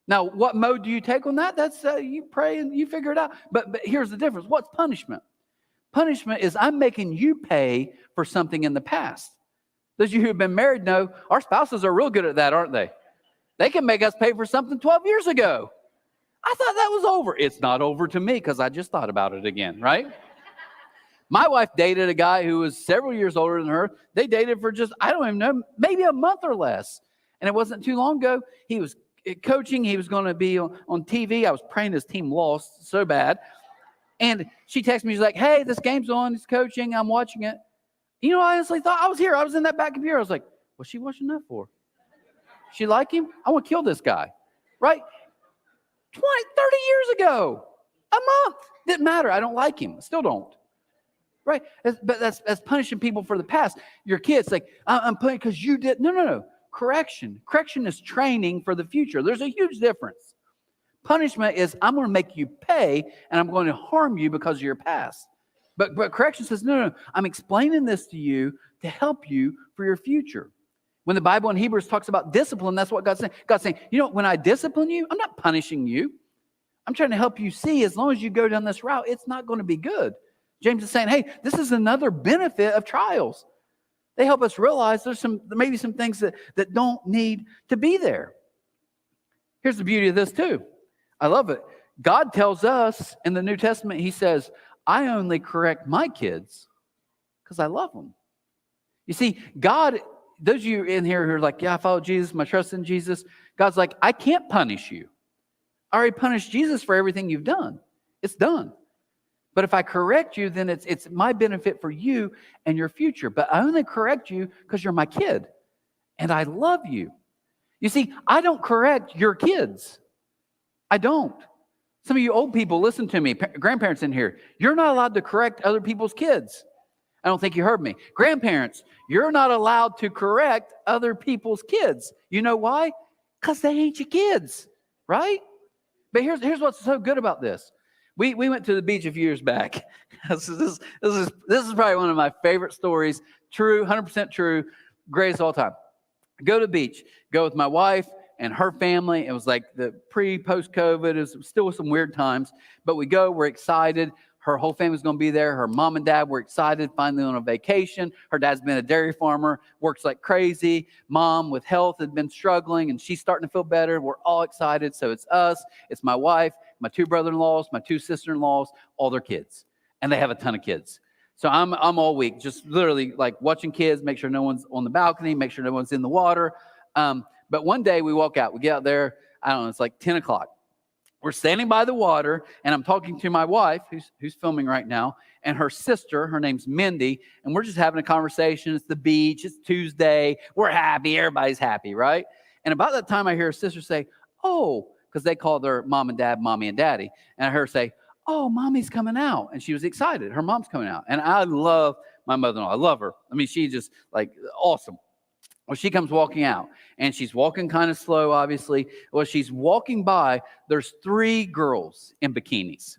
Now, what mode do you take on that? That's you pray and you figure it out. But here's the difference. What's punishment? Punishment is I'm making you pay for something in the past. Those of you who have been married know our spouses are real good at that, aren't they? They can make us pay for something 12 years ago. I thought that was over. It's not over to me because I just thought about it again, right? My wife dated a guy who was several years older than her. They dated for just, I don't even know, maybe a month or less. And it wasn't too long ago. He was coaching. He was going to be on TV. I was praying his team lost so bad. And she texted me. She's like, hey, this game's on. He's coaching. I'm watching it. I honestly thought I was here. I was in that back computer. I was like, what's she watching that for? She like him? I want to kill this guy. Right? 30 years ago. A month. Didn't matter. I don't like him. I still don't. Right? But that's punishing people for the past. Your kids, like, I'm punishing because you did. No. Correction. Correction is training for the future. There's a huge difference. Punishment is I'm going to make you pay and I'm going to harm you because of your past. But correction says, no. I'm explaining this to you to help you for your future. When the Bible in Hebrews talks about discipline, that's what God's saying. God's saying, when I discipline you, I'm not punishing you. I'm trying to help you see as long as you go down this route, it's not going to be good. James is saying, hey, this is another benefit of trials. They help us realize there's maybe some things that don't need to be there. Here's the beauty of this too. I love it. God tells us in the New Testament, he says, I only correct my kids because I love them. You see, God those of you in here who are like, yeah, I follow Jesus, my trust in Jesus, God's like, I can't punish you. I already punished Jesus for everything you've done. It's done. But if I correct you, then it's my benefit for you and your future. But I only correct you because you're my kid and I love you. You see, I don't correct your kids. I don't. Some of you old people, listen to me, grandparents in here, you're not allowed to correct other people's kids. I don't think you heard me. Grandparents, you're not allowed to correct other people's kids. You know why? Because they ain't your kids, right? But here's what's so good about this. We went to the beach a few years back. This is probably one of my favorite stories. True, 100% true, greatest of all time. Go to the beach, go with my wife and her family. It was like the post-COVID. It was still some weird times, but we go, we're excited. Her whole family's going to be there. Her mom and dad were excited, finally on a vacation. Her dad's been a dairy farmer, works like crazy. Mom with health had been struggling, and she's starting to feel better. We're all excited. So it's us, it's my wife, my 2 brother-in-laws, my 2 sister-in-laws, all their kids. And they have a ton of kids. So I'm all week, just literally like watching kids, make sure no one's on the balcony, make sure no one's in the water. But one day we walk out, we get out there, I don't know, it's like 10 o'clock. We're standing by the water, and I'm talking to my wife, who's filming right now, and her sister, her name's Mindy, and we're just having a conversation. It's the beach, it's Tuesday, we're happy, everybody's happy, right? And about that time, I hear her sister say, oh, because they call their mom and dad mommy and daddy, and I heard her say, oh, mommy's coming out, and she was excited. Her mom's coming out, and I love my mother-in-law. I love her. I mean, she's just like awesome. Well, she comes walking out, and she's walking kind of slow, obviously. Well, she's walking by. There's 3 girls in bikinis,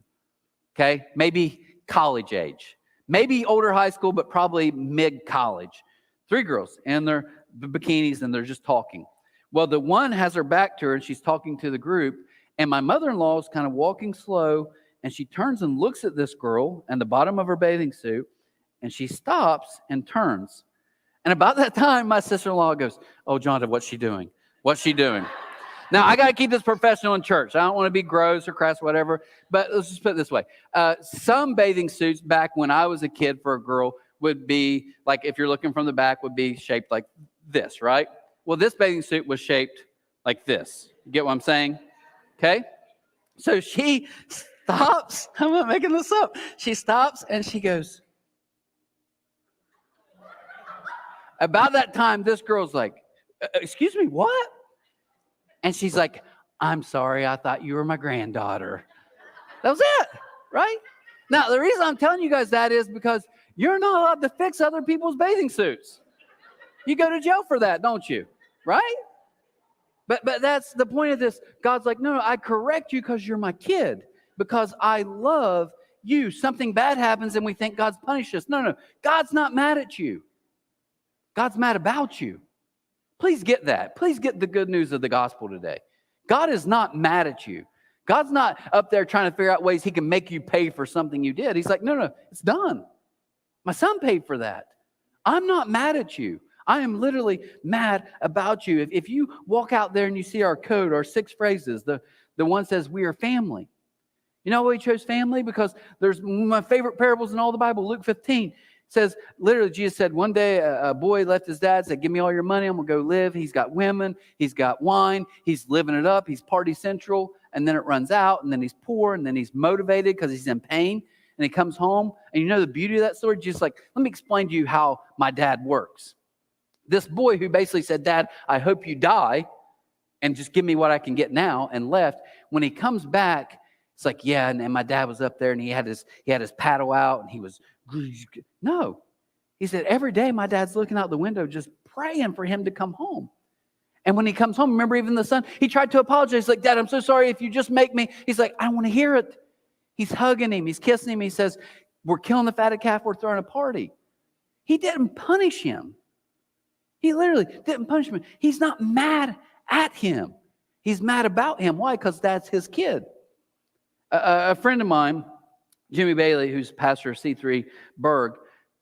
okay? Maybe college age. Maybe older high school, but probably mid-college. 3 girls in their bikinis, and they're just talking. Well, the one has her back to her, and she's talking to the group, and my mother-in-law is kind of walking slow, and she turns and looks at this girl and the bottom of her bathing suit, and she stops and turns. And about that time, my sister-in-law goes, oh, Jonathan, what's she doing? What's she doing? Now, I got to keep this professional in church. I don't want to be gross or crass, whatever. But let's just put it this way. Some bathing suits back when I was a kid for a girl would be, like if you're looking from the back, would be shaped like this, right? Well, this bathing suit was shaped like this. You get what I'm saying? Okay? So she stops. I'm not making this up. She stops and she goes, about that time, this girl's like, excuse me, what? And she's like, I'm sorry, I thought you were my granddaughter. That was it, right? Now, the reason I'm telling you guys that is because you're not allowed to fix other people's bathing suits. You go to jail for that, don't you? Right? But that's the point of this. God's like, no, I correct you because you're my kid, because I love you. Something bad happens and we think God's punished us. No, God's not mad at you. God's mad about you. Please get that. Please get the good news of the gospel today. God is not mad at you. God's not up there trying to figure out ways he can make you pay for something you did. He's like, no, it's done. My son paid for that. I'm not mad at you. I am literally mad about you. If you walk out there and you see our code, our 6 phrases, the one says we are family. You know why we chose family? Because there's my favorite parables in all the Bible, Luke 15. Says, literally, Jesus said, one day a boy left his dad, said, give me all your money, I'm going to go live. He's got women, he's got wine, he's living it up, he's party central, and then it runs out, and then he's poor, and then he's motivated because he's in pain, and he comes home, and you know the beauty of that story? Just like, let me explain to you how my dad works. This boy who basically said, Dad, I hope you die, and just give me what I can get now, and left, when he comes back, it's like, yeah, and my dad was up there, and he had his paddle out, and he was, no. He said, every day my dad's looking out the window just praying for him to come home. And when he comes home, remember even the son, he tried to apologize. He's like, Dad, I'm so sorry if you just make me. He's like, I don't want to hear it. He's hugging him. He's kissing him. He says, we're killing the fatted calf. We're throwing a party. He didn't punish him. He literally didn't punish him. He's not mad at him. He's mad about him. Why? Because that's his kid. A friend of mine, Jimmy Bailey, who's pastor of C3 Berg,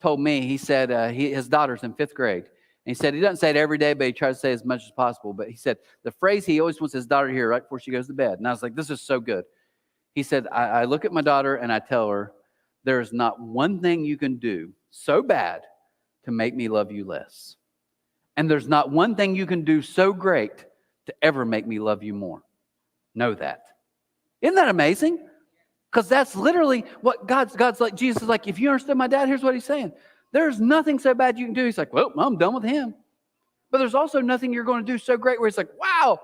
told me, he said his daughter's in 5th grade. And he said he doesn't say it every day, but he tries to say as much as possible. But he said the phrase he always wants his daughter to hear right before she goes to bed. And I was like, this is so good. He said, I look at my daughter and I tell her, there is not one thing you can do so bad to make me love you less. And there's not one thing you can do so great to ever make me love you more. Know that. Isn't that amazing? Because that's literally what God's like. Jesus is like, if you understood my dad, here's what he's saying. There's nothing so bad you can do. He's like, well, I'm done with him. But there's also nothing you're going to do so great where it's like, wow,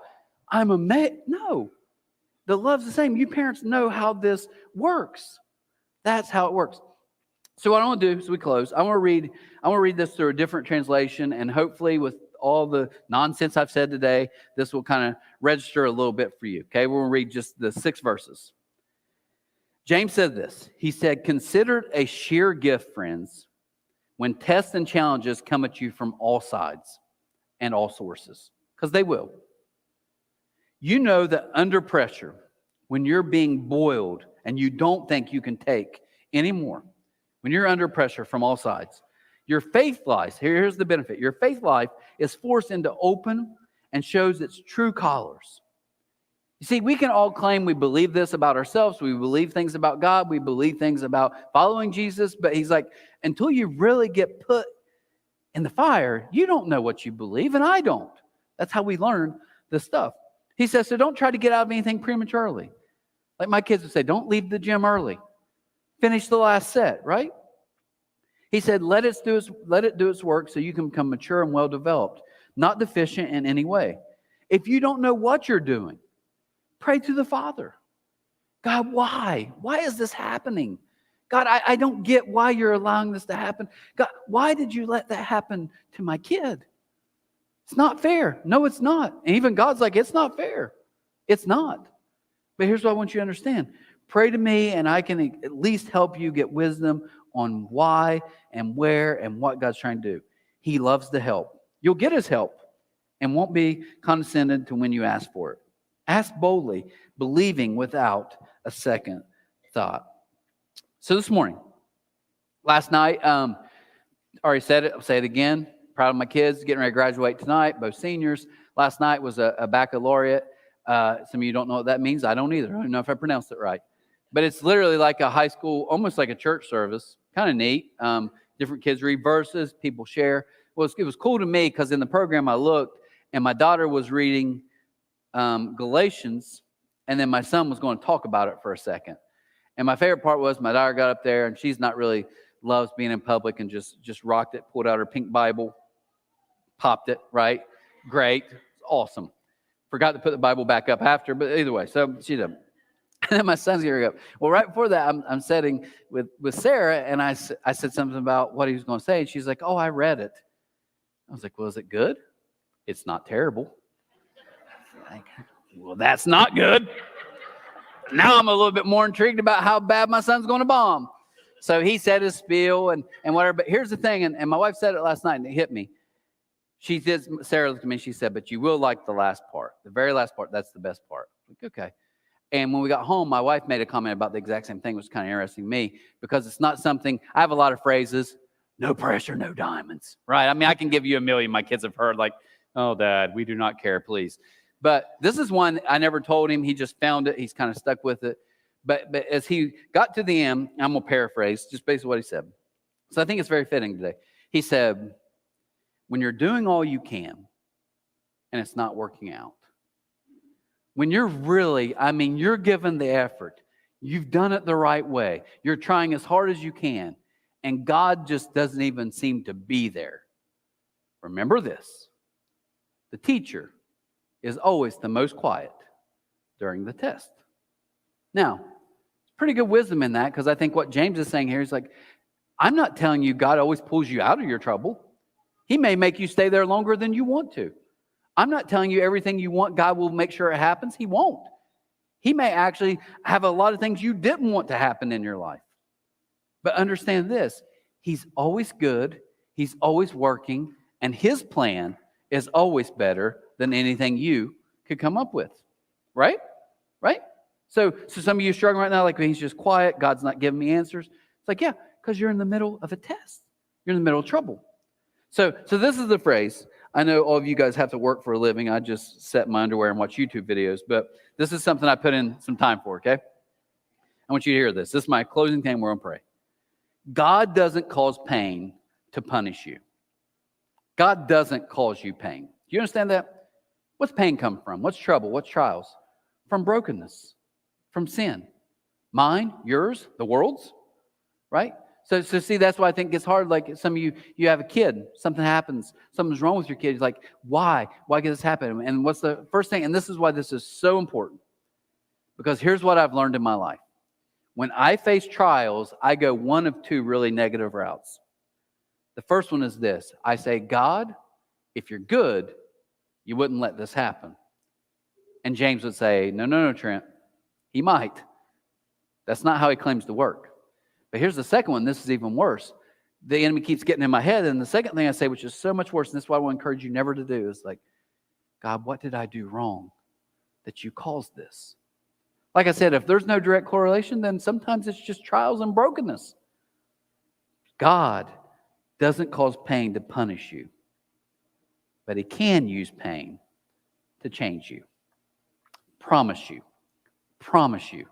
I'm amazed. No. The love's the same. You parents know how this works. That's how it works. So what I want to do as we close, I want to read this through a different translation, and hopefully with all the nonsense I've said today, this will kind of register a little bit for you. Okay, we're going to read just the 6 verses. James said this. He said, consider it a sheer gift, friends, when tests and challenges come at you from all sides and all sources, because they will. You know that under pressure, when you're being boiled and you don't think you can take anymore, when you're under pressure from all sides, your faith life, here's the benefit, your faith life is forced into open and shows its true colors. You see, we can all claim we believe this about ourselves. We believe things about God. We believe things about following Jesus. But he's like, until you really get put in the fire, you don't know what you believe, and I don't. That's how we learn this stuff. He says, so don't try to get out of anything prematurely. Like my kids would say, don't leave the gym early. Finish the last set, right? He said, let it do its work so you can become mature and well-developed, not deficient in any way. If you don't know what you're doing, pray to the Father. God, why? Why is this happening? God, I don't get why you're allowing this to happen. God, why did you let that happen to my kid? It's not fair. No, it's not. And even God's like, it's not fair. It's not. But here's what I want you to understand. Pray to me, and I can at least help you get wisdom on why and where and what God's trying to do. He loves to help. You'll get his help and won't be condescended to when you ask for it. Ask boldly, believing without a second thought. So this morning, last night, already said it, I'll say it again. Proud of my kids, getting ready to graduate tonight, both seniors. Last night was a baccalaureate. Some of you don't know what that means. I don't either. I don't know if I pronounced it right. But it's literally like a high school, almost like a church service. Kind of neat. Different kids read verses, people share. Well, it was cool to me because in the program I looked, and my daughter was reading Galatians, and then my son was going to talk about it for a second. And my favorite part was my daughter got up there, and she's not really loves being in public, and just rocked it, pulled out her pink Bible, popped it, right? Great. Awesome. Forgot to put the Bible back up after, but either way, so she did. And then my son's getting up. Well, right before that, I'm sitting with Sarah, and I said something about what he was going to say, and she's like, oh, I read it. I was like, well, is it good? It's not terrible. Like, well, that's not good. Now I'm a little bit more intrigued about how bad my son's going to bomb. So he said his spiel and whatever. But here's the thing, and my wife said it last night, and it hit me. She did. Sarah looked at me. She said, "But you will like the last part, the very last part. That's the best part." Like, okay. And when we got home, my wife made a comment about the exact same thing, which was kind of interesting to me because it's not something. I have a lot of phrases. No pressure, no diamonds. Right? I mean, I can give you a million. My kids have heard like, "Oh, Dad, we do not care, please." But this is one I never told him. He just found it. He's kind of stuck with it. But as he got to the end, I'm going to paraphrase just basically what he said. So I think it's very fitting today. He said, when you're doing all you can and it's not working out, when you're really, you're giving the effort, you've done it the right way, you're trying as hard as you can, and God just doesn't even seem to be there. Remember this. The teacher is always the most quiet during the test. Now, pretty good wisdom in that because I think what James is saying here is like, I'm not telling you God always pulls you out of your trouble. He may make you stay there longer than you want to. I'm not telling you everything you want, God will make sure it happens. He won't. He may actually have a lot of things you didn't want to happen in your life. But understand this, he's always good, he's always working, and his plan is always better than anything you could come up with. Right? Right? So some of you are struggling right now, like he's just quiet, God's not giving me answers. It's like, yeah, because you're in the middle of a test. You're in the middle of trouble. So this is the phrase. I know all of you guys have to work for a living. I just set my underwear and watch YouTube videos, but this is something I put in some time for, okay? I want you to hear this. This is my closing thing. We're going to pray. God doesn't cause pain to punish you. God doesn't cause you pain. Do you understand that? What's pain come from? What's trouble? What's trials? From brokenness, from sin. Mine, yours, the world's, right? So see, that's why I think it's hard. Like some of you have a kid, something happens, something's wrong with your kid. He's like, why? Why did this happen? And what's the first thing? And this is why this is so important. Because here's what I've learned in my life. When I face trials, I go one of two really negative routes. The first one is this. I say, God, if you're good, you wouldn't let this happen. And James would say, no, Trent. He might. That's not how he claims to work. But here's the second one. This is even worse. The enemy keeps getting in my head. And the second thing I say, which is so much worse, and this is what I want to encourage you never to do, is like, God, what did I do wrong that you caused this? Like I said, if there's no direct correlation, then sometimes it's just trials and brokenness. God doesn't cause pain to punish you, but he can use pain to change you. Promise you. Promise you.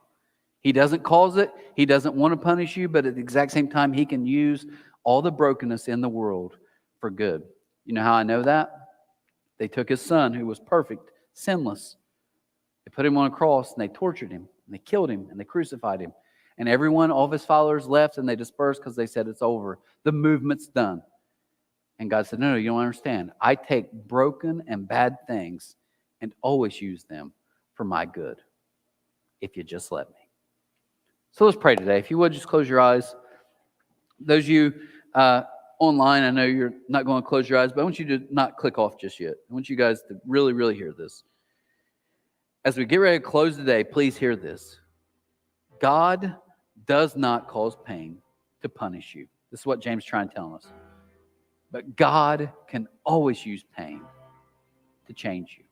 He doesn't cause it. He doesn't want to punish you, but at the exact same time, he can use all the brokenness in the world for good. You know how I know that? They took his son, who was perfect, sinless. They put him on a cross, and they tortured him, and they killed him, and they crucified him. And everyone, all of his followers left, and they dispersed because they said, it's over. The movement's done. And God said, no, you don't understand. I take broken and bad things and always use them for my good, if you just let me. So let's pray today. If you would, just close your eyes. Those of you online, I know you're not going to close your eyes, but I want you to not click off just yet. I want you guys to really, really hear this. As we get ready to close today, please hear this. God does not cause pain to punish you. This is what James is trying to tell us. But God can always use pain to change you.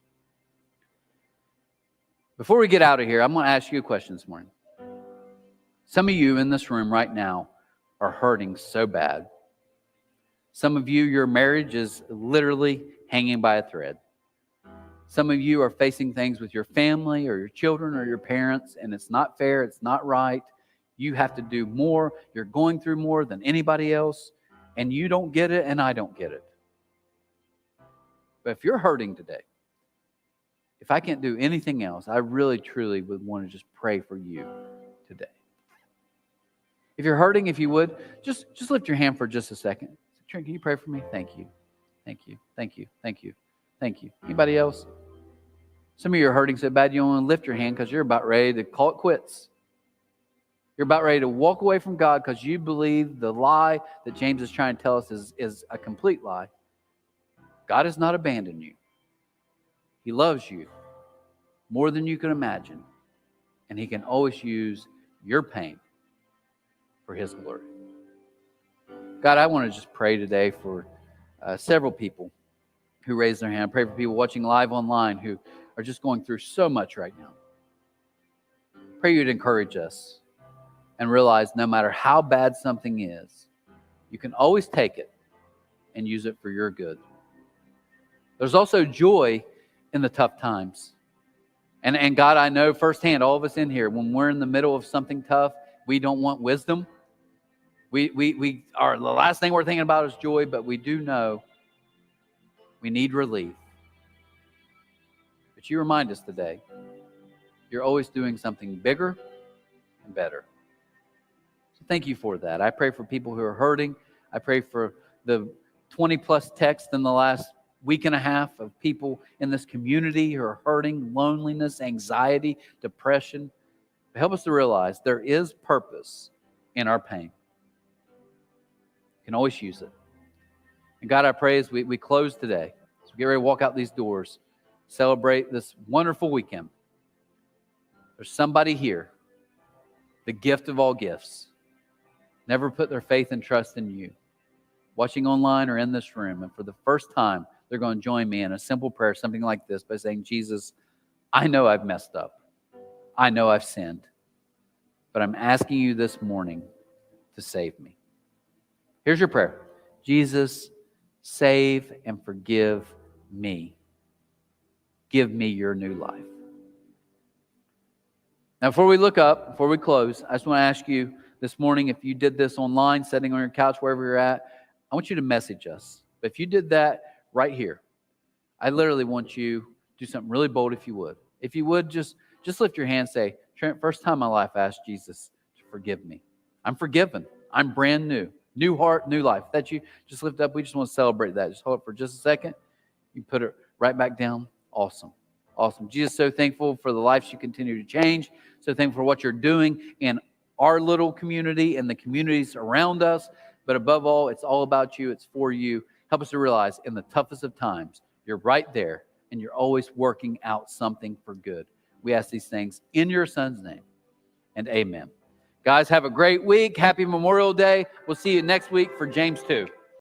Before we get out of here, I'm going to ask you a question this morning. Some of you in this room right now are hurting so bad. Some of you, your marriage is literally hanging by a thread. Some of you are facing things with your family or your children or your parents, and it's not fair, it's not right. You have to do more. You're going through more than anybody else, and you don't get it, and I don't get it. But if you're hurting today, if I can't do anything else, I really, truly would want to just pray for you today. If you're hurting, if you would, just lift your hand for just a second. Trent, can you pray for me? Thank you. Thank you. Thank you. Thank you. Thank you. Anybody else? Some of you are hurting so bad you want to lift your hand because you're about ready to call it quits. You're about ready to walk away from God because you believe the lie that James is trying to tell us is a complete lie. God has not abandoned you. He loves you more than you can imagine. And he can always use your pain for his glory. God, I want to just pray today for several people who raised their hand. Pray for people watching live online who are just going through so much right now. Pray you'd encourage us and realize no matter how bad something is, you can always take it and use it for your good. There's also joy in the tough times. And God, I know firsthand, all of us in here, when we're in the middle of something tough, we don't want wisdom. We are, the last thing we're thinking about is joy, but we do know we need relief. But you remind us today, you're always doing something bigger and better. So thank you for that. I pray for people who are hurting. I pray for the 20 plus texts in the last week and a half of people in this community who are hurting, loneliness, anxiety, depression. Help us to realize there is purpose in our pain. You can always use it. And God, I pray as we close today, as we get ready to walk out these doors, celebrate this wonderful weekend. There's somebody here, the gift of all gifts, never put their faith and trust in you, watching online or in this room. And for the first time, they're going to join me in a simple prayer, something like this, by saying, Jesus, I know I've messed up. I know I've sinned. But I'm asking you this morning to save me. Here's your prayer. Jesus, save and forgive me. Give me your new life. Now, before we look up, before we close, I just want to ask you this morning, if you did this online, sitting on your couch, wherever you're at, I want you to message us. But if you did that right here, I literally want you to do something really bold if you would. If you would, just lift your hand and say, Trent, first time in my life I asked Jesus to forgive me. I'm forgiven. I'm brand new. New heart, new life. That you just lift up. We just want to celebrate that. Just hold it for just a second. You put it right back down. Awesome. Awesome. Jesus, so thankful for the lives you continue to change. So thankful for what you're doing in our little community and the communities around us. But above all, it's all about you. It's for you. Help us to realize in the toughest of times, you're right there and you're always working out something for good. We ask these things in your Son's name, and amen. Guys, have a great week. Happy Memorial Day. We'll see you next week for James 2.